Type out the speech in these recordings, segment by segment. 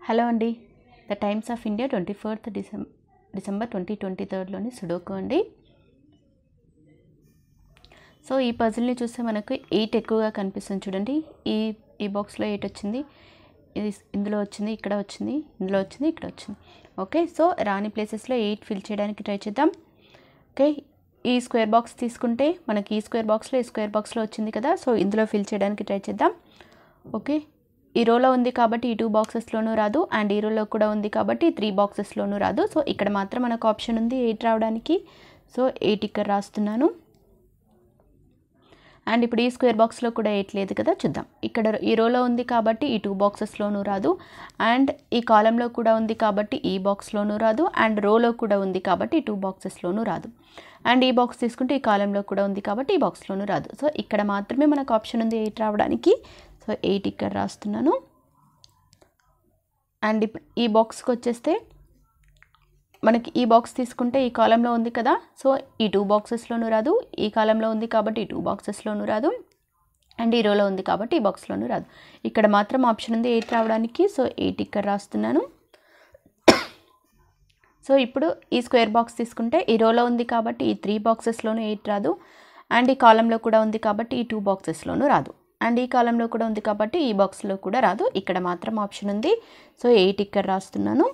Hello అండి. The Times of India 24th December 2023లోని sudoku అండి. సో ఈ పజిల్ని చూస్తే మనకు 8 ఎక్కువగా కనిపిస్తుంది చూడండి. ఈ బాక్స్లో 8 వచ్చింది, ఇది ఇందులో వచ్చింది, ఇక్కడ వచ్చింది, ఇందులో వచ్చింది, ఇక్కడ వచ్చింది. ఓకే, సో రాని ప్లేసెస్లో 8 ఫిల్ చేయడానికి ట్రై చేద్దాం. ఓకే, ఈ స్క్వేర్ బాక్స్ తీసుకుంటే మనకి ఈ స్క్వేర్ బాక్స్లో వచ్చింది కదా, సో ఇందులో ఫిల్ చేయడానికి ట్రై చేద్దాం. ఓకే, ఈ రోలో ఉంది కాబట్టి ఈ 2 బాక్సెస్లోనూ రాదు, అండ్ ఈ రోలో కూడా ఉంది కాబట్టి 3 బాక్సెస్లోనూ రాదు. సో ఇక్కడ మాత్రం మనకు ఆప్షన్ ఉంది 8 రావడానికి. సో 8 ఇక్కడ రాస్తున్నాను. అండ్ ఇప్పుడు ఈ స్క్వేర్ బాక్స్లో కూడా 8 లేదు కదా, చూద్దాం. ఇక్కడ ఈ రోలో ఉంది కాబట్టి ఈ 2 బాక్సెస్లోనూ రాదు, అండ్ ఈ కాలంలో కూడా ఉంది కాబట్టి ఈ బాక్స్లోనూ రాదు, అండ్ రోలో కూడా ఉంది కాబట్టి ఈ 2 బాక్సెస్లోనూ రాదు, అండ్ ఈ బాక్స్ తీసుకుంటే ఈ కాలంలో కూడా ఉంది కాబట్టి ఈ బాక్స్లోనూ రాదు. సో ఇక్కడ మాత్రమే మనకు ఆప్షన్ ఉంది 8 రావడానికి. సో 8 ఇక్కడ రాస్తున్నాను. అండ్ ఇప్పుడు ఈ బాక్స్కి వచ్చేస్తే మనకి ఈ బాక్స్ తీసుకుంటే ఈ కాలంలో ఉంది కదా, సో ఈ 2 బాక్సెస్లోనూ రాదు, ఈ కాలంలో ఉంది కాబట్టి ఈ 2 బాక్సెస్లోనూ రాదు, అండ్ ఈ రోలో ఉంది కాబట్టి ఈ బాక్స్లోనూ రాదు. ఇక్కడ మాత్రం ఆప్షన్ ఉంది 8 రావడానికి. సో 8 ఇక్కడ రాస్తున్నాను. సో ఇప్పుడు ఈ స్క్వేర్ బాక్స్ తీసుకుంటే ఈ రోలో ఉంది కాబట్టి ఈ 3 బాక్సెస్లోనూ 8 రాదు, అండ్ ఈ కాలంలో కూడా ఉంది కాబట్టి ఈ 2 బాక్సెస్లోనూ రాదు, అండ్ ఈ కాలంలో కూడా ఉంది కాబట్టి ఈ బాక్స్లో కూడా రాదు. ఇక్కడ మాత్రం ఆప్షన్ ఉంది. సో 8 ఇక్కడ రాస్తున్నాను.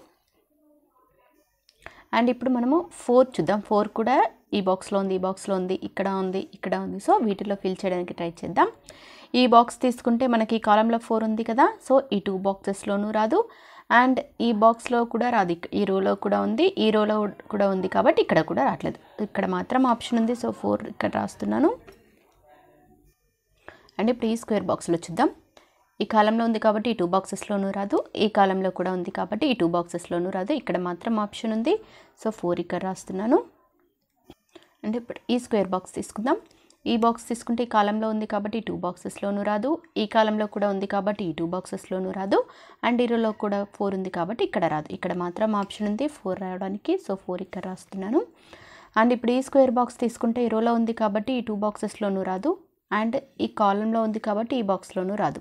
అండ్ ఇప్పుడు మనము 4 చూద్దాం. 4 కూడా ఈ బాక్స్లో ఉంది, ఈ బాక్స్లో ఉంది, ఇక్కడ ఉంది, ఇక్కడ ఉంది. సో వీటిలో ఫిల్ చేయడానికి ట్రై చేద్దాం. ఈ బాక్స్ తీసుకుంటే మనకి ఈ కాలంలో 4 ఉంది కదా, సో ఈ 2 బాక్సెస్లోనూ రాదు, అండ్ ఈ బాక్స్లో కూడా రాదు, ఈ రోలో కూడా ఉంది, ఈ రోలో కూడా ఉంది కాబట్టి ఇక్కడ కూడా రావట్లేదు. ఇక్కడ మాత్రం ఆప్షన్ ఉంది. సో 4 ఇక్కడ రాస్తున్నాను. అండ్ ఇప్పుడు ఈ స్క్వేర్ బాక్స్లో చూద్దాం. ఈ కాలంలో ఉంది కాబట్టి ఈ 2 బాక్సెస్లోనూ రాదు, ఈ కాలంలో కూడా ఉంది కాబట్టి ఈ 2 బాక్సెస్లోనూ రాదు. ఇక్కడ మాత్రం ఆప్షన్ ఉంది. సో 4 ఇక్కడ రాస్తున్నాను. అంటే ఇప్పుడు ఈ స్క్వేర్ బాక్స్ తీసుకుందాం. ఈ బాక్స్ తీసుకుంటే ఈ కాలంలో ఉంది కాబట్టి ఈ 2 బాక్సెస్లోనూ రాదు, ఈ కాలంలో కూడా ఉంది కాబట్టి ఈ 2 బాక్సెస్లోనూ రాదు, అండ్ ఈరోలో కూడా 4 ఉంది కాబట్టి ఇక్కడ రాదు. ఇక్కడ మాత్రం ఆప్షన్ ఉంది 4 రావడానికి. సో 4 ఇక్కడ రాస్తున్నాను. అండ్ ఇప్పుడు ఈ స్క్వేర్ బాక్స్ తీసుకుంటే ఈ రోలో ఉంది కాబట్టి ఈ 2 బాక్సెస్లోనూ రాదు, అండ్ ఈ కాలంలో ఉంది కాబట్టి ఈ బాక్స్లోనూ రాదు,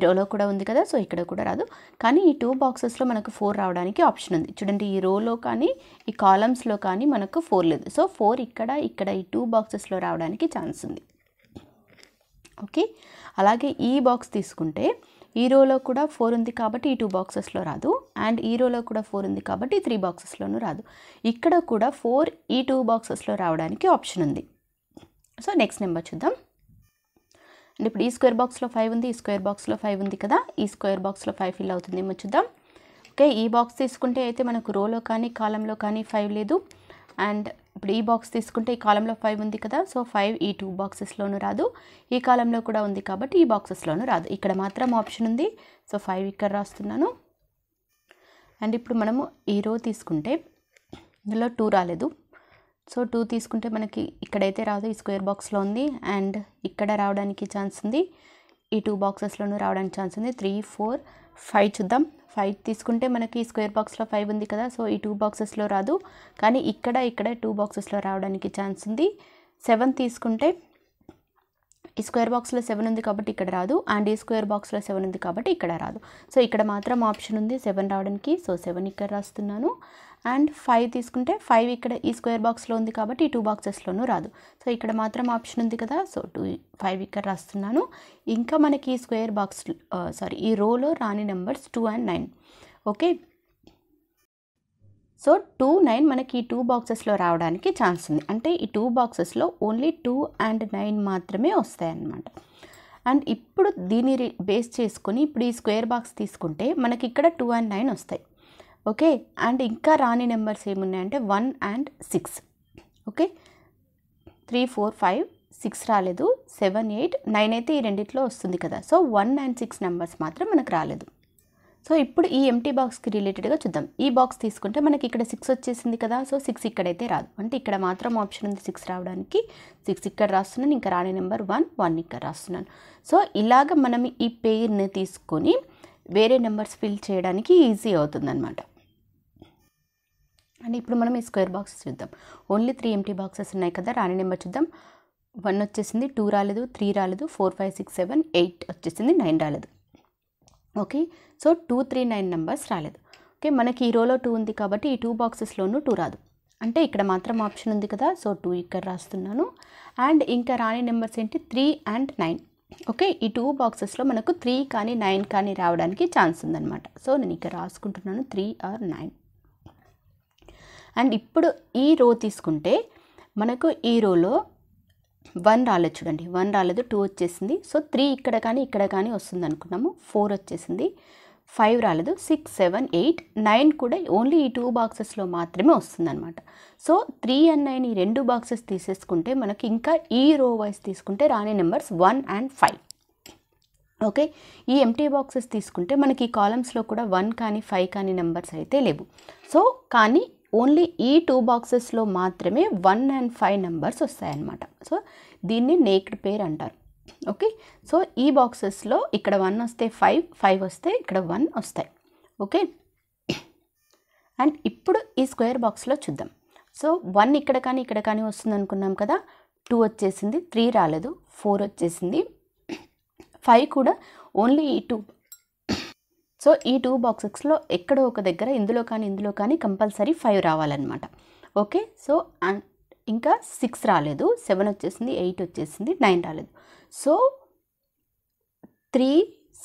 రోలో కూడా ఉంది కదా, సో ఇక్కడ కూడా రాదు. కానీ ఈ 2 బాక్సెస్లో మనకు 4 రావడానికి ఆప్షన్ ఉంది చూడండి. ఈ రోలో కానీ ఈ కాలమ్స్లో కానీ మనకు 4 లేదు. సో 4 ఇక్కడ ఈ 2 బాక్సెస్లో రావడానికి ఛాన్స్ ఉంది. ఓకే, అలాగే ఈ బాక్స్ తీసుకుంటే ఈ రోలో కూడా 4 ఉంది కాబట్టి ఈ 2 బాక్సెస్లో రాదు, అండ్ ఈ రోలో కూడా 4 ఉంది కాబట్టి 3 బాక్సెస్లోనూ రాదు. ఇక్కడ కూడా 4 ఈ 2 బాక్సెస్లో రావడానికి ఆప్షన్ ఉంది. సో నెక్స్ట్ నెంబర్ చూద్దాం. అండ్ ఇప్పుడు ఈ స్క్వేర్ బాక్స్లో 5 ఉంది, ఈ స్క్వేర్ బాక్స్లో 5 ఉంది కదా, ఈ స్క్వేర్ బాక్స్లో 5 ఫిల్ అవుతుందేమో చూద్దాం. ఓకే, ఈ బాక్స్ తీసుకుంటే అయితే మనకు రోలో కానీ కాలంలో కానీ 5 లేదు, అండ్ ఇప్పుడు ఈ బాక్స్ తీసుకుంటే ఈ కాలంలో 5 ఉంది కదా, సో 5 ఈ 2 బాక్సెస్లోనూ రాదు, ఈ కాలంలో కూడా ఉంది కాబట్టి ఈ బాక్సెస్లోనూ రాదు. ఇక్కడ మాత్రం ఆప్షన్ ఉంది. సో 5 ఇక్కడ రాస్తున్నాను. అండ్ ఇప్పుడు మనము ఈ రో తీసుకుంటే ఇందులో 2 రాలేదు, సో 2 తీసుకుంటే మనకి ఇక్కడైతే రాదు, ఈ స్క్వేర్ బాక్స్లో ఉంది, అండ్ ఇక్కడ రావడానికి ఛాన్స్ ఉంది, ఈ 2 బాక్సెస్లోనూ రావడానికి ఛాన్స్ ఉంది. 3, 4, 5 చూద్దాం. 5 తీసుకుంటే మనకి ఈ స్క్వేర్ బాక్స్లో 5 ఉంది కదా, సో ఈ 2 బాక్సెస్లో రాదు, కానీ ఇక్కడ 2 బాక్సెస్లో రావడానికి ఛాన్స్ ఉంది. 7 తీసుకుంటే ఈ స్క్వేర్ బాక్స్లో 7 ఉంది కాబట్టి ఇక్కడ రాదు, అండ్ ఈ స్క్వేర్ బాక్స్లో 7 ఉంది కాబట్టి ఇక్కడ రాదు. సో ఇక్కడ మాత్రం ఆప్షన్ ఉంది 7 రావడానికి. సో 7 ఇక్కడ రాస్తున్నాను. అండ్ 5 తీసుకుంటే 5 ఇక్కడ ఈ స్క్వేర్ బాక్స్లో ఉంది కాబట్టి ఈ 2 బాక్సెస్లోనూ రాదు. సో ఇక్కడ మాత్రం ఆప్షన్ ఉంది కదా, సో 5 ఇక్కడ రాస్తున్నాను. ఇంకా మనకి ఈ స్క్వేర్ బాక్స్ ఈ రోలో రాని నెంబర్స్ 2 and 9. ఓకే, సో 2, 9 మనకి ఈ 2 బాక్సెస్లో రావడానికి ఛాన్స్ ఉంది. అంటే ఈ 2 బాక్సెస్లో ఓన్లీ 2 and 9 మాత్రమే వస్తాయన్నమాట. అండ్ ఇప్పుడు దీన్ని బేస్ చేసుకొని ఇప్పుడు ఈ స్క్వేర్ బాక్స్ తీసుకుంటే మనకి ఇక్కడ 2 and 9 వస్తాయి. ఓకే, అండ్ ఇంకా రాని నెంబర్స్ ఏమున్నాయంటే 1 and 6. ఓకే, 3, 4, 5, 6 రాలేదు, 7, 8, 9 అయితే ఈ రెండిట్లో వస్తుంది కదా, సో 1 and 6 నెంబర్స్ మాత్రం మనకు రాలేదు. సో ఇప్పుడు ఈ ఎంటీ బాక్స్కి రిలేటెడ్గా చూద్దాం. ఈ బాక్స్ తీసుకుంటే మనకి ఇక్కడ 6 వచ్చేసింది కదా, సో 6 ఇక్కడైతే రాదు, అంటే ఇక్కడ మాత్రం ఆప్షన్ ఉంది 6 రావడానికి. 6 ఇక్కడ రాస్తున్నాను. ఇంకా రాని నెంబర్ 1 ఇక్కడ రాస్తున్నాను. సో ఇలాగ మనం ఈ పెయిర్ని తీసుకొని వేరే నెంబర్స్ ఫిల్ చేయడానికి ఈజీ అవుతుందన్నమాట. అండ్ ఇప్పుడు మనం ఈ స్క్వేర్ బాక్సెస్ చూద్దాం. ఓన్లీ 3 ఎంటీ బాక్సెస్ ఉన్నాయి కదా, రాని నెంబర్ చూద్దాం. 1 వచ్చేసింది, 2 రాలేదు, 3 రాలేదు, 4, 5, 6, 7, 8 వచ్చేసింది, 9 రాలేదు. ఓకే, సో 2, 3, 9 నెంబర్స్ రాలేదు. ఓకే, మనకి ఈ రోలో 2 ఉంది కాబట్టి ఈ 2 బాక్సెస్లోనూ 2 రాదు. అంటే ఇక్కడ మాత్రం ఆప్షన్ ఉంది కదా, సో 2 ఇక్కడ రాస్తున్నాను. అండ్ ఇంకా రాని నెంబర్స్ ఏంటి 3 అండ్ 9. ఓకే, ఈ 2 బాక్సెస్లో మనకు 3 కానీ 9 కానీ రావడానికి ఛాన్స్ ఉందన్నమాట. సో నేను ఇక్కడ రాసుకుంటున్నాను 3 or 9. అండ్ ఇప్పుడు ఈ రో తీసుకుంటే మనకు ఈ రోలో 1 రాలేదు, చూడండి 1 రాలేదు, 2 వచ్చేసింది. సో 3 ఇక్కడ కానీ వస్తుంది అనుకున్నాము, 4 వచ్చేసింది. 5 రాలేదు, 6, 7, 8, 9 కూడా ఓన్లీ ఈ 2 బాక్సెస్లో మాత్రమే వస్తుందన్నమాట. సో 3 and 9 ఈ 2 బాక్సెస్ తీసేసుకుంటే మనకి ఇంకా ఈ రో వైస్ తీసుకుంటే రాని నెంబర్స్ 1 and 5. ఓకే, ఈ ఎంటీ బాక్సెస్ తీసుకుంటే మనకి ఈ కాలమ్స్లో కూడా 1 కానీ 5 కానీ నెంబర్స్ అయితే లేవు. సో కానీ ఓన్లీ ఈ 2 బాక్సెస్లో మాత్రమే 1 and 5 నెంబర్స్ వస్తాయన్నమాట. సో దీన్ని నేక్డ్ పేర్ అంటారు. ఓకే, సో ఈ బాక్సెస్లో ఇక్కడ 1 వస్తే 5, 5 వస్తే ఇక్కడ 1 వస్తాయి. ఓకే, అండ్ ఇప్పుడు ఈ స్క్వేర్ బాక్స్లో చూద్దాం. సో 1 ఇక్కడ కానీ వస్తుంది అనుకున్నాం కదా, 2 వచ్చేసింది, 3 రాలేదు, 4 వచ్చేసింది, 5 కూడా ఓన్లీ ఈ 2. సో ఈ 2 బాక్సెస్లో ఎక్కడో ఒక దగ్గర ఇందులో కానీ కంపల్సరీ 5 రావాలన్నమాట. ఓకే, సో ఇంకా 6 రాలేదు, 7 వచ్చేసింది, 8 వచ్చేసింది, 9 రాలేదు. సో 3,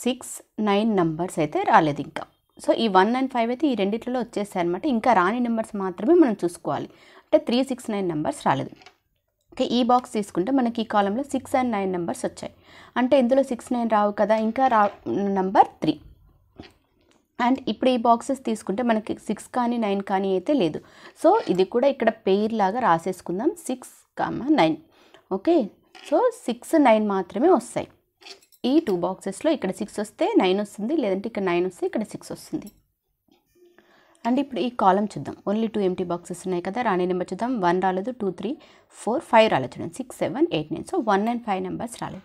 6, 9 నెంబర్స్ అయితే రాలేదు ఇంకా. సో ఈ 1 and 5 అయితే ఈ రెండిట్లలో వచ్చేసాయి అనమాట. ఇంకా రాని నెంబర్స్ మాత్రమే మనం చూసుకోవాలి. అంటే 3, 6, 9 నెంబర్స్ రాలేదు. ఓకే, ఈ బాక్స్ తీసుకుంటే మనకి ఈ కాలంలో 6 and 9 నెంబర్స్ వచ్చాయి. అంటే ఇందులో 6, 9 రావు కదా, ఇంకా నెంబర్ 3. అండ్ ఇప్పుడు ఈ బాక్సెస్ తీసుకుంటే మనకి 6 కానీ 9 కానీ అయితే లేదు. సో ఇది కూడా ఇక్కడ పెయిర్ లాగా రాసేసుకుందాం, 6, 9. ఓకే, సో 6, 9 మాత్రమే వస్తాయి ఈ 2 బాక్సెస్లో. ఇక్కడ 6 వస్తే 9 వస్తుంది, లేదంటే ఇక్కడ 9 వస్తే ఇక్కడ 6 వస్తుంది. అండ్ ఇప్పుడు ఈ కాలం చూద్దాం. ఓన్లీ 2 ఎంటీ బాక్సెస్ ఉన్నాయి కదా, రాని నెంబర్ చూద్దాం. 1 రాలేదు, 2, 3, 4, 5 రాలేదు, చూడండి 6, 7, 8, 9. సో 1 and 5 నెంబర్స్ రాలేదు.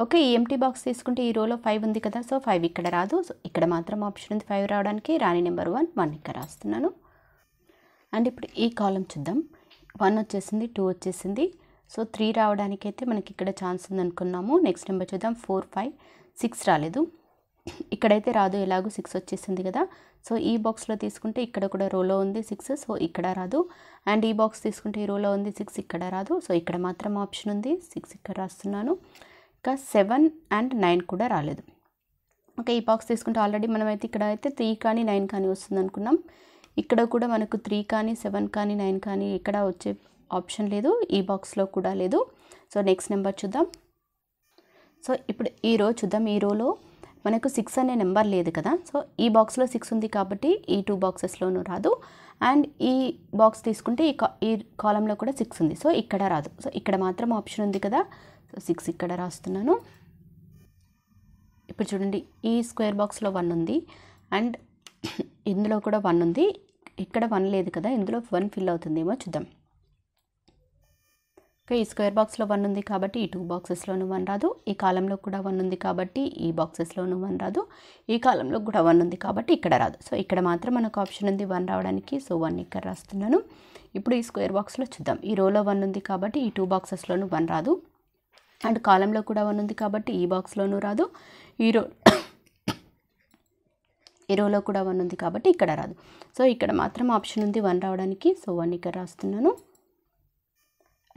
ఓకే, ఈ ఎంటీ బాక్స్ తీసుకుంటే ఈ రోలో 5 ఉంది కదా, సో 5 ఇక్కడ రాదు. సో ఇక్కడ మాత్రం ఆప్షన్ ఉంది 5 రావడానికి. రాని నెంబర్ 1 ఇక్కడ రాస్తున్నాను. అండ్ ఇప్పుడు ఈ కాలం చూద్దాం. 1 వచ్చేసింది, 2 వచ్చేసింది. సో 3 రావడానికి అయితే మనకి ఇక్కడ ఛాన్స్ ఉందనుకున్నాము. నెక్స్ట్ నెంబర్ చూద్దాం, 4, 5, 6 రాలేదు. ఇక్కడైతే రాదు, ఎలాగో 6 వచ్చేసింది కదా. సో ఈ బాక్స్లో తీసుకుంటే ఇక్కడ కూడా రోలో ఉంది 6, సో ఇక్కడ రాదు. అండ్ ఈ బాక్స్ తీసుకుంటే ఈ రోలో ఉంది 6, ఇక్కడ రాదు. సో ఇక్కడ మాత్రం ఆప్షన్ ఉంది 6 ఇక్కడ రాస్తున్నాను. ఇంకా 7 and 9 కూడా రాలేదు. ఓకే, ఈ బాక్స్ తీసుకుంటే ఆల్రెడీ మనమైతే ఇక్కడ అయితే 3 కానీ 9 కానీ వస్తుంది అనుకున్నాం. ఇక్కడ కూడా మనకు 3 కానీ 7 కానీ 9 కానీ ఇక్కడ వచ్చే ఆప్షన్ లేదు, ఈ బాక్స్లో కూడా లేదు. సో నెక్స్ట్ నెంబర్ చూద్దాం. సో ఇప్పుడు ఈ రో చూద్దాం. ఈ రోలో మనకు 6 అనే నెంబర్ లేదు కదా. సో ఈ బాక్స్లో 6 ఉంది కాబట్టి ఈ 2 బాక్సెస్లోనూ రాదు. అండ్ ఈ బాక్స్ తీసుకుంటే ఈ కాలంలో కూడా 6 ఉంది, సో ఇక్కడ రాదు. సో ఇక్కడ మాత్రం ఆప్షన్ ఉంది కదా, సో 6 ఇక్కడ రాస్తున్నాను. ఇప్పుడు చూడండి, ఈ స్క్వేర్ బాక్స్లో 1 ఉంది అండ్ ఇందులో కూడా 1 ఉంది. ఇక్కడ 1 లేదు కదా, ఇందులో 1 ఫిల్ అవుతుందేమో చూద్దాం. ఓకే, ఈ స్క్వేర్ బాక్స్లో 1 ఉంది కాబట్టి ఈ 2 బాక్సెస్లోనూ 1 రాదు. ఈ కాలంలో కూడా 1 ఉంది కాబట్టి ఈ బాక్సెస్లోనూ 1 రాదు. ఈ కాలంలో కూడా 1 ఉంది కాబట్టి ఇక్కడ రాదు. సో ఇక్కడ మాత్రం మనకు ఆప్షన్ ఉంది 1 రావడానికి. సో 1 ఇక్కడ రాస్తున్నాను. ఇప్పుడు ఈ స్క్వేర్ బాక్స్లో చూద్దాం. ఈ రోలో 1 ఉంది కాబట్టి ఈ 2 బాక్సెస్లోనూ 1 రాదు. అండ్ కాలంలో కూడా 1 ఉంది కాబట్టి ఈ బాక్స్లోనూ రాదు. ఈ రోలో కూడా 1 ఉంది కాబట్టి ఇక్కడ రాదు. సో ఇక్కడ మాత్రం ఆప్షన్ ఉంది 1 రావడానికి. సో 1 ఇక్కడ రాస్తున్నాను.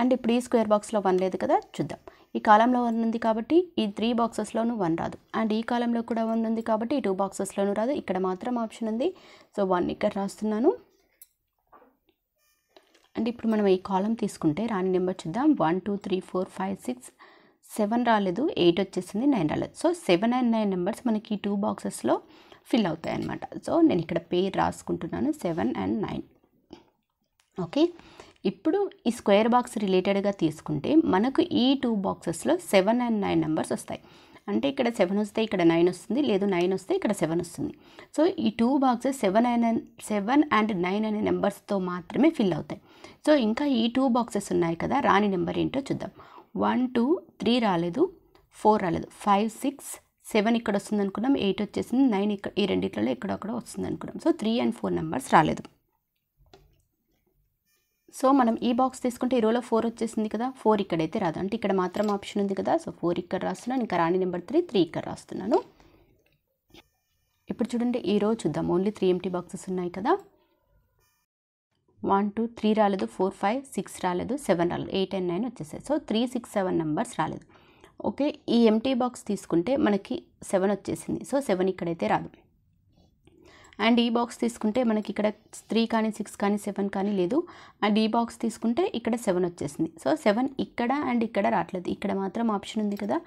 అండ్ ఇప్పుడు ఈ స్క్వేర్ బాక్స్లో 1 లేదు కదా, చూద్దాం. ఈ కాలంలో 1 ఉంది కాబట్టి ఈ 3 బాక్సెస్లోనూ 1 రాదు. అండ్ ఈ కాలంలో కూడా 1 ఉంది కాబట్టి ఈ 2 బాక్సెస్లోనూ రాదు. ఇక్కడ మాత్రం ఆప్షన్ ఉంది. సో 1 ఇక్కడ రాస్తున్నాను. అండ్ ఇప్పుడు మనం ఈ కాలం తీసుకుంటే రాని నెంబర్ చూద్దాం. 1, 2, 3, 4, 5, 6, 7 రాలేదు, 8 వచ్చేసింది, 9 రాలేదు. సో 7 and 9 నెంబర్స్ మనకి ఈ 2 బాక్సెస్లో ఫిల్ అవుతాయి అన్నమాట. సో నేను ఇక్కడ పేరు రాసుకుంటున్నాను 7 and 9. ఓకే, ఇప్పుడు ఈ స్క్వేర్ బాక్స్ రిలేటెడ్గా తీసుకుంటే మనకు ఈ 2 బాక్సెస్లో 7 and 9 నెంబర్స్ వస్తాయి. అంటే ఇక్కడ 7 వస్తే ఇక్కడ 9 వస్తుంది, లేదు 9 వస్తే ఇక్కడ 7 వస్తుంది. సో ఈ 2 బాక్సెస్ 7 and 9 అనే నెంబర్స్తో మాత్రమే ఫిల్ అవుతాయి. సో ఇంకా ఈ 2 బాక్సెస్ ఉన్నాయి కదా, రాని నెంబర్ ఏంటో చూద్దాం. 1, 2, 3 రాలేదు, 4 రాలేదు, 5, 6, 7 ఇక్కడ వస్తుంది అనుకున్నాం, 8 వచ్చేసింది, 9 ఇక్కడ ఈ రెండిట్లలో ఎక్కడొక్కడ వస్తుంది అనుకున్నాం. సో 3 and 4 నెంబర్స్ రాలేదు. సో మనం ఈ బాక్స్ తీసుకుంటే ఈ రోలో 4 వచ్చేసింది కదా, 4 ఇక్కడైతే రాదు. అంటే ఇక్కడ మాత్రం ఆప్షన్ ఉంది కదా, సో 4 ఇక్కడ రాస్తున్నాను. ఇంకా రాని నెంబర్ 3 ఇక్కడ రాస్తున్నాను. ఇప్పుడు చూడండి ఈ రో చూద్దాం. ఓన్లీ 3 ఎంటీ బాక్సెస్ ఉన్నాయి కదా. 1 2 3 రాలేదు, 4 5 6 రాలేదు, 7 రాలేదు, 8 అండ్ 9 వచ్చేసాయి. సో 3 6 7 నెంబర్స్ రాలేదు. ఓకే, ఈ ఎంటీ బాక్స్ తీసుకుంటే మనకి 7 వచ్చేసింది. సో 7 ఇక్కడైతే రాదు. అండ్ ఈ బాక్స్ తీసుకుంటే మనకి ఇక్కడ 3 కానీ 6 కానీ 7 కానీ లేదు. అండ్ ఈ బాక్స్ తీసుకుంటే ఇక్కడ 7 వచ్చేసింది. సో 7 ఇక్కడ అండ్ ఇక్కడ రావట్లేదు, ఇక్కడ మాత్రం ఆప్షన్ ఉంది కదా.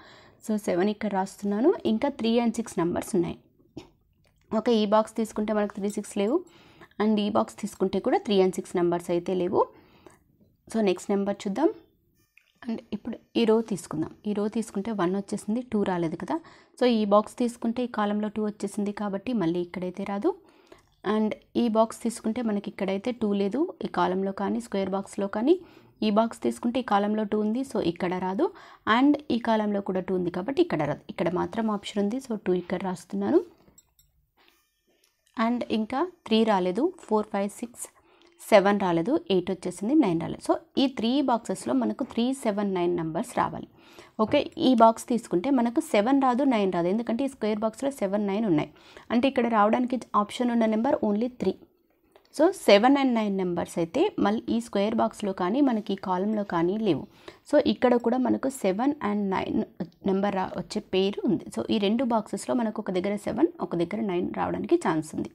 సో 7 ఇక్కడ రాస్తున్నాను. ఇంకా 3 అండ్ 6 నెంబర్స్ ఉన్నాయి. ఓకే, ఈ బాక్స్ తీసుకుంటే మనకు 3 6 లేవు. అండ్ ఈ బాక్స్ తీసుకుంటే కూడా 3 అండ్ 6 నెంబర్స్ అయితే లేవు. సో నెక్స్ట్ నెంబర్ చూద్దాం. అండ్ ఇప్పుడు ఈ రో తీసుకుందాం. ఈ రో తీసుకుంటే 1 వచ్చేసింది, 2 రాలేదు కదా. సో ఈ బాక్స్ తీసుకుంటే ఈ కాలంలో 2 వచ్చేసింది కాబట్టి మళ్ళీ ఇక్కడైతే రాదు. అండ్ ఈ బాక్స్ తీసుకుంటే మనకి ఇక్కడైతే 2 లేదు, ఈ కాలంలో కానీ స్క్వేర్ బాక్స్లో కానీ. ఈ బాక్స్ తీసుకుంటే ఈ కాలంలో 2 ఉంది, సో ఇక్కడ రాదు. అండ్ ఈ కాలంలో కూడా 2 ఉంది కాబట్టి ఇక్కడ రాదు. ఇక్కడ మాత్రం ఆప్షన్ ఉంది, సో 2 ఇక్కడ రాస్తున్నాను. అండ్ ఇంకా 3 రాలేదు, 4 5 6 7 రాలేదు, 8 వచ్చేసింది, 9 రాలేదు. సో ఈ 3 బాక్సెస్లో మనకు 3 7 9 నెంబర్స్ రావాలి. ఓకే, ఈ బాక్స్ తీసుకుంటే మనకు 7 రాదు, 9 రాదు, ఎందుకంటే ఈ స్క్వేర్ బాక్స్లో 7 9 ఉన్నాయి. అంటే ఇక్కడ రావడానికి ఆప్షన్ ఉన్న number only 3. So 7 and 9 numbers అయితే మళ్ళీ ఈ స్క్వేర్ బాక్స్లో కానీ మనకి ఈ కాలంలో కానీ లేవు. సో ఇక్కడ కూడా మనకు 7 అండ్ 9 నెంబర్ వచ్చే పేరు ఉంది. సో ఈ 2 బాక్సెస్లో మనకు ఒక దగ్గర 7 ఒక దగ్గర 9 రావడానికి ఛాన్స్ ఉంది.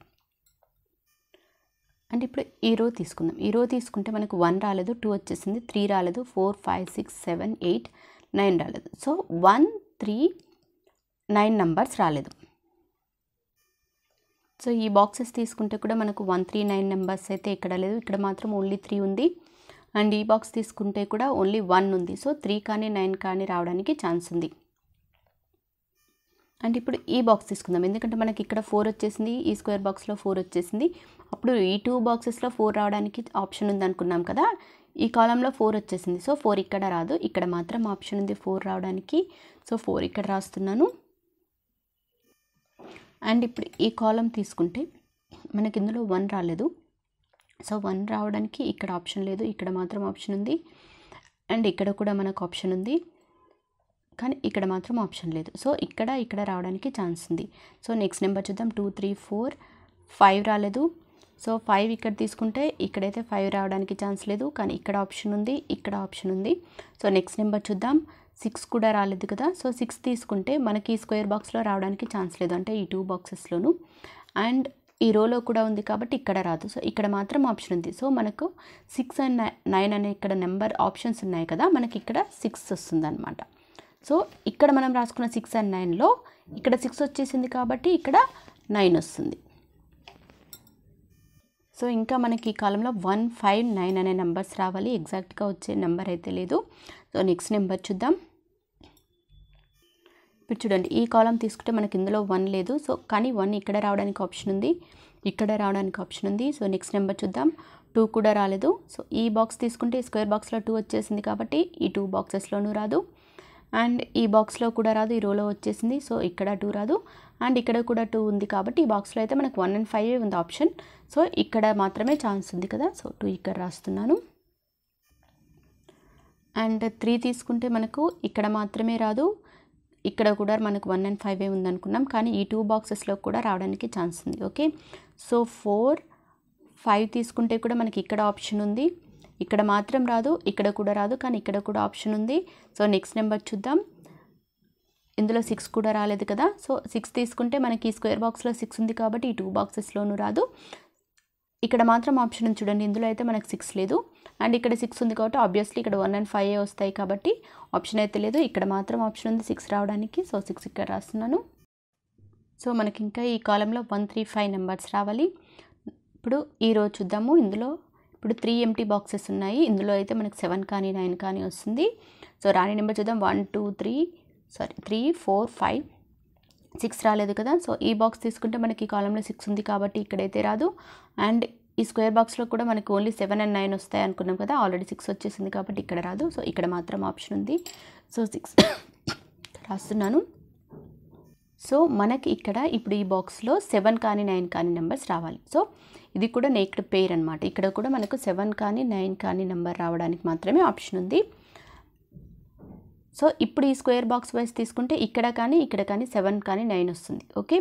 అండ్ ఇప్పుడు ఈ రో తీసుకుందాం. ఈ రో తీసుకుంటే మనకు 1 రాలేదు, 2 వచ్చేసింది, 3 రాలేదు, 4 5 6 7 8 9 రాలేదు. సో 1 3 9 నెంబర్స్ రాలేదు. సో ఈ బాక్సెస్ తీసుకుంటే కూడా మనకు 1 3 9 నెంబర్స్ అయితే ఇక్కడ లేదు, ఇక్కడ మాత్రం ఓన్లీ 3 ఉంది. అండ్ ఈ బాక్స్ తీసుకుంటే కూడా ఓన్లీ 1 ఉంది. సో 3 కానీ 9 కానీ రావడానికి ఛాన్స్ ఉంది. అండ్ ఇప్పుడు ఈ బాక్స్ తీసుకుందాం. ఎందుకంటే మనకి ఇక్కడ 4 వచ్చేసింది, ఈ స్క్వేర్ బాక్స్లో 4 వచ్చేసింది. అప్పుడు ఈ 2 బాక్సెస్లో 4 రావడానికి ఆప్షన్ ఉంది అనుకున్నాం కదా. ఈ కాలంలో 4 వచ్చేసింది, సో 4 ఇక్కడ రాదు, ఇక్కడ మాత్రం ఆప్షన్ ఉంది 4 రావడానికి. సో 4 ఇక్కడ రాస్తున్నాను. అండ్ ఇప్పుడు ఈ కాలం తీసుకుంటే మనకి ఇందులో 1 రాలేదు. సో 1 రావడానికి ఇక్కడ ఆప్షన్ లేదు, ఇక్కడ మాత్రం ఆప్షన్ ఉంది. అండ్ ఇక్కడ కూడా మనకు ఆప్షన్ ఉంది, కానీ ఇక్కడ మాత్రం ఆప్షన్ లేదు. సో ఇక్కడ రావడానికి ఛాన్స్ ఉంది. సో నెక్స్ట్ నెంబర్ చూద్దాం. 2 3 4 5 రాలేదు. సో 5 ఇక్కడ తీసుకుంటే ఇక్కడైతే 5 రావడానికి ఛాన్స్ లేదు, కానీ ఇక్కడ ఆప్షన్ ఉంది, ఇక్కడ ఆప్షన్ ఉంది. సో నెక్స్ట్ నెంబర్ చూద్దాం. 6 కూడా రాలేదు కదా. సో 6 తీసుకుంటే మనకి ఈ స్క్వేర్ బాక్స్లో రావడానికి ఛాన్స్ లేదు, అంటే ఈ 2 బాక్సెస్లోను. అండ్ ఈ రోలో కూడా ఉంది కాబట్టి ఇక్కడ రాదు. సో ఇక్కడ మాత్రం ఆప్షన్ ఉంది. సో మనకు 6 అండ్ 9 అనే ఇక్కడ నెంబర్ ఆప్షన్స్ ఉన్నాయి కదా, మనకి ఇక్కడ 6 వస్తుంది అనమాట. సో ఇక్కడ మనం రాసుకున్న 6 అండ్ 9లో ఇక్కడ 6 వచ్చేసింది కాబట్టి ఇక్కడ 9 వస్తుంది. సో ఇంకా మనకి ఈ కాలంలో 1 5 9 అనే నెంబర్స్ రావాలి, ఎగ్జాక్ట్గా వచ్చే నెంబర్ అయితే లేదు. సో నెక్స్ట్ నెంబర్ చూద్దాం. ఇప్పుడు చూడండి, ఈ కాలం తీసుకుంటే మనకి ఇందులో 1 లేదు. సో కానీ 1 ఇక్కడ రావడానికి ఆప్షన్ ఉంది, ఇక్కడ రావడానికి ఆప్షన్ ఉంది. సో నెక్స్ట్ నెంబర్ చూద్దాం. 2 కూడా రాలేదు. సో ఈ బాక్స్ తీసుకుంటే స్క్వేర్ బాక్స్లో 2 వచ్చేసింది కాబట్టి ఈ 2 బాక్సెస్లోనూ రాదు. అండ్ ఈ బాక్స్లో కూడా రాదు, ఈ రోలో వచ్చేసింది. సో ఇక్కడ 2 రాదు. అండ్ ఇక్కడ కూడా 2 ఉంది కాబట్టి ఈ బాక్స్లో అయితే మనకు 1 and 5 ఉంది ఆప్షన్. సో ఇక్కడ మాత్రమే ఛాన్స్ ఉంది కదా. సో 2 ఇక్కడ రాస్తున్నాను. అండ్ 3 తీసుకుంటే మనకు ఇక్కడ మాత్రమే రాదు, ఇక్కడ కూడా మనకు 1 and 5 ఉంది అనుకున్నాం, కానీ ఈ 2 బాక్సెస్లో కూడా రావడానికి ఛాన్స్ ఉంది. ఓకే, సో 4 5 తీసుకుంటే కూడా మనకి ఇక్కడ ఆప్షన్ ఉంది, ఇక్కడ మాత్రం రాదు, ఇక్కడ కూడా రాదు, కానీ ఇక్కడ కూడా ఆప్షన్ ఉంది. సో నెక్స్ట్ నెంబర్ చూద్దాం. ఇందులో 6 కూడా రాలేదు కదా. సో 6 తీసుకుంటే మనకి స్క్వేర్ బాక్స్లో 6 ఉంది కాబట్టి ఈ 2 బాక్సెస్లోనూ రాదు, ఇక్కడ మాత్రం ఆప్షన్ ఉంది చూడండి. ఇందులో అయితే మనకు 6 లేదు, అండ్ ఇక్కడ 6 ఉంది కాబట్టి ఆబ్వియస్లీ ఇక్కడ 1 and 5 వస్తాయి కాబట్టి ఆప్షన్ అయితే లేదు, ఇక్కడ మాత్రం ఆప్షన్ ఉంది 6 రావడానికి. సో 6 ఇక్కడ రాస్తున్నాను. సో మనకి ఇంకా ఈ కాలంలో 1 3 5 నెంబర్స్ రావాలి. ఇప్పుడు ఈ రోజు చూద్దాము. ఇందులో ఇప్పుడు 3 ఎంటీ బాక్సెస్ ఉన్నాయి, ఇందులో అయితే మనకు 7 కానీ 9 కానీ వస్తుంది. సో రాని నెంబర్ చూద్దాం. 1 2 3 3 4 5 6 రాలేదు కదా. సో ఈ బాక్స్ తీసుకుంటే మనకి ఈ కాలంలో 6 ఉంది కాబట్టి ఇక్కడైతే రాదు. అండ్ ఈ స్క్వేర్ బాక్స్లో కూడా మనకి ఓన్లీ 7 and 9 వస్తాయి అనుకున్నాం కదా, ఆల్రెడీ 6 వచ్చేసింది కాబట్టి ఇక్కడ రాదు. సో ఇక్కడ మాత్రం ఆప్షన్ ఉంది. సో 6 రాస్తున్నాను. సో మనకి ఇక్కడ ఇప్పుడు ఈ బాక్స్లో 7 కానీ 9 కానీ నెంబర్స్ రావాలి. సో ఇది కూడా నేక్డ్ పేర్ అనమాట. ఇక్కడ కూడా మనకు 7 కానీ 9 కానీ నెంబర్ రావడానికి మాత్రమే ఆప్షన్ ఉంది. సో ఇప్పుడు ఈ స్క్వేర్ బాక్స్ వైజ్ తీసుకుంటే ఇక్కడ కానీ 7 కానీ 9 వస్తుంది. ఓకే,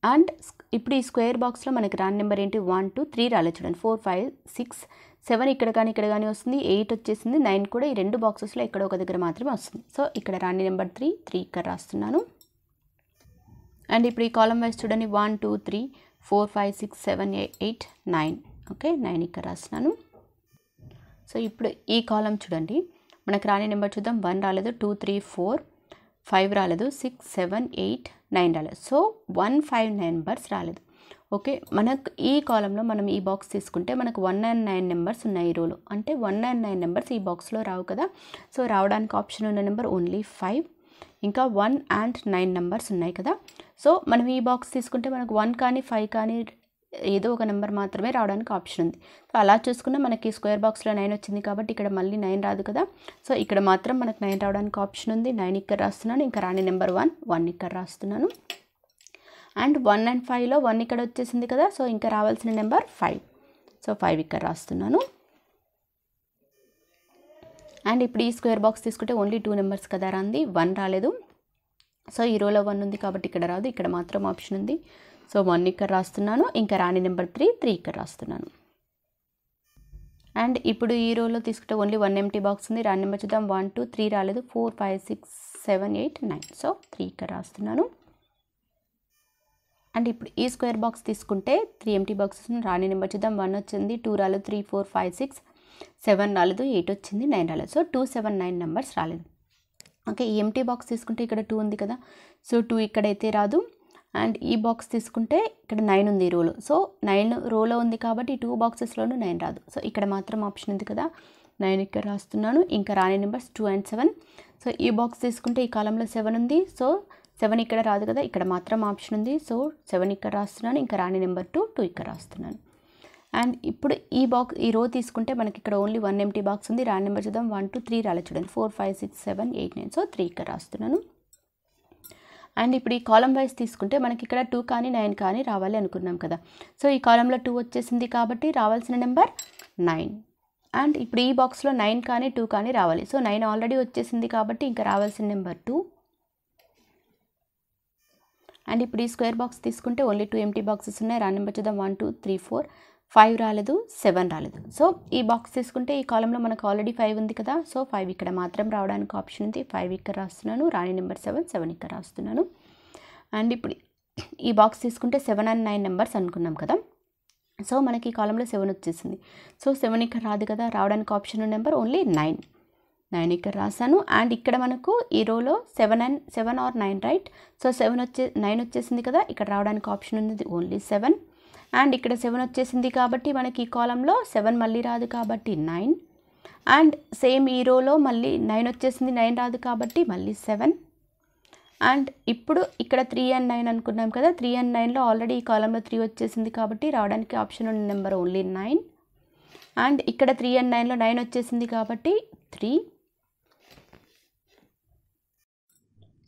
అండ్ ఇప్పుడు ఈ స్క్వేర్ బాక్స్లో మనకి రాని నెంబర్ ఏంటి 1 2 3 రాలేదు చూడండి 4 5 6 7 ఇక్కడ కానీ వస్తుంది 8 వచ్చేసింది 9 కూడా ఈ రెండు బాక్సెస్లో ఎక్కడో ఒక దగ్గర మాత్రమే వస్తుంది. సో ఇక్కడ రాని నెంబర్ 3 ఇక్కడ రాస్తున్నాను. అండ్ ఇప్పుడు ఈ కాలం వైజ్ చూడండి 1 2 3 4 5 6 7 8 9 ఓకే 9 ఇక్కడ రాస్తున్నాను. సో ఇప్పుడు ఈ కాలం చూడండి మనకు రాని నెంబర్ చూద్దాం 1 రాలేదు 2 3 4 5 రాలేదు 6 7 8 9 రాలేదు. సో 1 5 నెంబర్స్ రాలేదు. ఓకే మనకు ఈ కాలంలో మనం ఈ బాక్స్ తీసుకుంటే మనకు 1 and 9 నెంబర్స్ ఉన్నాయి ఈ రోలో. అంటే 1 and 9 నెంబర్స్ ఈ బాక్స్లో రావు కదా. సో రావడానికి ఆప్షన్ ఉన్న నెంబర్ ఓన్లీ 5. ఇంకా 1 and 9 నెంబర్స్ ఉన్నాయి కదా. సో మనం ఈ బాక్స్ తీసుకుంటే మనకు 1 కానీ 5 కానీ ఏదో ఒక నెంబర్ మాత్రమే రావడానికి ఆప్షన్ ఉంది. సో అలా చూసుకున్నా మనకి స్క్వేర్ బాక్స్లో 9 వచ్చింది కాబట్టి ఇక్కడ మళ్ళీ 9 రాదు కదా. సో ఇక్కడ మాత్రం మనకు 9 రావడానికి ఆప్షన్ ఉంది. 9 ఇక్కడ రాస్తున్నాను. ఇంకా రాని నెంబర్ 1 ఇక్కడ రాస్తున్నాను. అండ్ 1 and 5లో 1 ఇక్కడ వచ్చేసింది కదా. సో ఇంకా రావాల్సిన నెంబర్ 5. సో 5 ఇక్కడ రాస్తున్నాను. అండ్ ఇప్పుడు ఈ స్క్వేర్ బాక్స్ తీసుకుంటే ఓన్లీ 2 నెంబర్స్ కదా రాంది 1 రాలేదు. సో ఈ రోలో 1 ఉంది కాబట్టి ఇక్కడ రాదు. ఇక్కడ మాత్రం ఆప్షన్ ఉంది. సో 1 ఇక్కడ రాస్తున్నాను. ఇంకా రాని నెంబర్ 3 ఇక్కడ రాస్తున్నాను. అండ్ ఇప్పుడు ఈ రోలో తీసుకుంటే ఓన్లీ 1 ఎంటీ బాక్స్ ఉంది. రాని నెంబర్ చూద్దాం 1 2 3 రాలేదు 4 5 6 7 8 9. సో 3 ఇక్కడ రాస్తున్నాను. అండ్ ఇప్పుడు ఈ స్క్వేర్ బాక్స్ తీసుకుంటే 3 ఎంటీ బాక్సెస్ రాని నెంబర్ చూద్దాం 1 వచ్చింది 2 రాలేదు 3 4 5 6 7 రాలేదు 8 వచ్చింది 9 రాలేదు. సో 2 7 9 నెంబర్స్ రాలేదు. ఓకే ఈ ఎంటీ బాక్స్ తీసుకుంటే ఇక్కడ 2 ఉంది కదా. సో 2 ఇక్కడైతే రాదు. అండ్ ఈ బాక్స్ తీసుకుంటే ఇక్కడ 9 ఉంది ఈ రోలో. సో 9 రోలో ఉంది కాబట్టి 2 బాక్సెస్లోనూ 9 రాదు. సో ఇక్కడ మాత్రం ఆప్షన్ ఉంది కదా 9 ఇక్కడ రాస్తున్నాను. ఇంకా రాని నెంబర్స్ 2 and 7. సో ఈ బాక్స్ తీసుకుంటే ఈ కాలంలో 7 ఉంది. సో 7 ఇక్కడ రాదు కదా. ఇక్కడ మాత్రం ఆప్షన్ ఉంది. సో 7 ఇక్కడ రాస్తున్నాను. ఇంకా రాని నెంబర్ 2 ఇక్కడ రాస్తున్నాను. అండ్ ఇప్పుడు ఈ రో తీసుకుంటే మనకి ఇక్కడ ఓన్లీ 1 ఎంటీ బాక్స్ ఉంది. రాని నెంబర్ చూద్దాం 1 2 3 రాలేదు చూడండి 4 5 6 7 8 9. సో 3 ఇక్కడ రాస్తున్నాను. అండ్ ఇప్పుడు ఈ కాలం వైజ్ తీసుకుంటే మనకి ఇక్కడ 2 కానీ 9 కానీ రావాలి అనుకున్నాం కదా. సో ఈ కాలంలో 2 వచ్చేసింది కాబట్టి రావాల్సిన నెంబర్ 9. అండ్ ఇప్పుడు ఈ బాక్స్లో 9 కానీ 2 కానీ రావాలి. సో 9 ఆల్రెడీ వచ్చేసింది కాబట్టి ఇంకా రావాల్సిన నెంబర్ 2. అండ్ ఇప్పుడు ఈ స్క్వేర్ బాక్స్ తీసుకుంటే ఓన్లీ 2 ఎంటీ బాక్సెస్ ఉన్నాయి. రాని నెంబర్ చూద్దాం 1 2 3 4 5 రాలేదు 7 రాలేదు. సో ఈ బాక్స్ తీసుకుంటే ఈ కాలంలో మనకు ఆల్రెడీ 5 ఉంది కదా. సో 5 ఇక్కడ మాత్రం రావడానికి ఆప్షన్ ఉంది. 5 ఇక్కడ రాస్తున్నాను. రాని నెంబర్ 7 ఇక్కడ రాస్తున్నాను. అండ్ ఇప్పుడు ఈ బాక్స్ తీసుకుంటే 7 and 9 నెంబర్స్ అనుకున్నాం కదా. సో మనకి ఈ కాలంలో 7 వచ్చేసింది. సో 7 ఇక్కడ రాదు కదా. రావడానికి ఆప్షన్ ఉన్న నెంబర్ ఓన్లీ 9 ఇక్కడ రాశాను. అండ్ ఇక్కడ మనకు ఈ రోలో 7 or 9 రైట్. సో 9 వచ్చేసింది కదా. ఇక్కడ రావడానికి ఆప్షన్ ఉంది ఓన్లీ 7. అండ్ ఇక్కడ 7 వచ్చేసింది కాబట్టి మనకి ఈ కాలంలో 7 మళ్ళీ రాదు కాబట్టి 9. అండ్ సేమ్ ఈ రోలో మళ్ళీ 9 వచ్చేసింది 9 రాదు కాబట్టి మళ్ళీ 7. అండ్ ఇప్పుడు ఇక్కడ 3 and 9 అనుకున్నాం కదా. 3 and 9లో ఆల్రెడీ ఈ కాలంలో 3 వచ్చేసింది కాబట్టి రావడానికి ఆప్షన్ ఉన్న నెంబర్ ఓన్లీ 9. అండ్ ఇక్కడ 3 and 9లో 9 వచ్చేసింది కాబట్టి 3.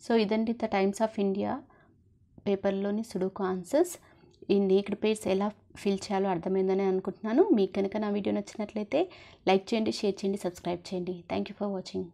సో ఇదండి ద టైమ్స్ ఆఫ్ ఇండియా పేపర్లోని సుడోకు ఆన్సర్స్. ఈ నేక్డ్ పేర్స్ ఎలా ఫిల్ చేయాలో అర్థమైందని అనుకుంటున్నాను. మీకు కనుక నా వీడియో నచ్చినట్లయితే లైక్ చేయండి, షేర్ చేయండి, సబ్స్క్రైబ్ చేయండి. Thank you for watching.